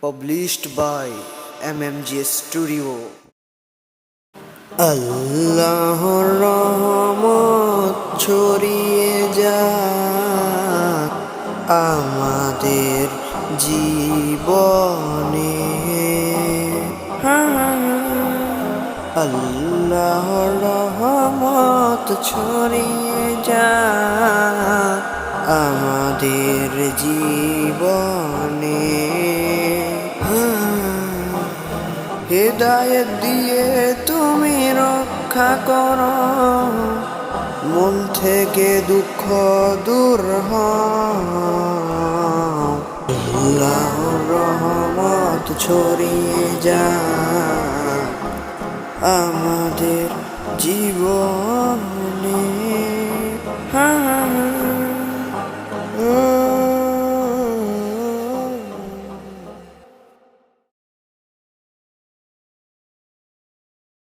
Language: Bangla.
Published by MMG Studio. আল্লাহর রহমত ছড়িয়ে যাক আমাদের জীবনে। আল্লাহর রহমত ছড়িয়ে যাক আমাদের জীবনে। হেদায়েত দিয়ে তুমি রক্ষা করো, মন থেকে দুঃখ দূর হও। আল্লাহর রহমত ছড়িয়ে যাক আমাদের জীবনে।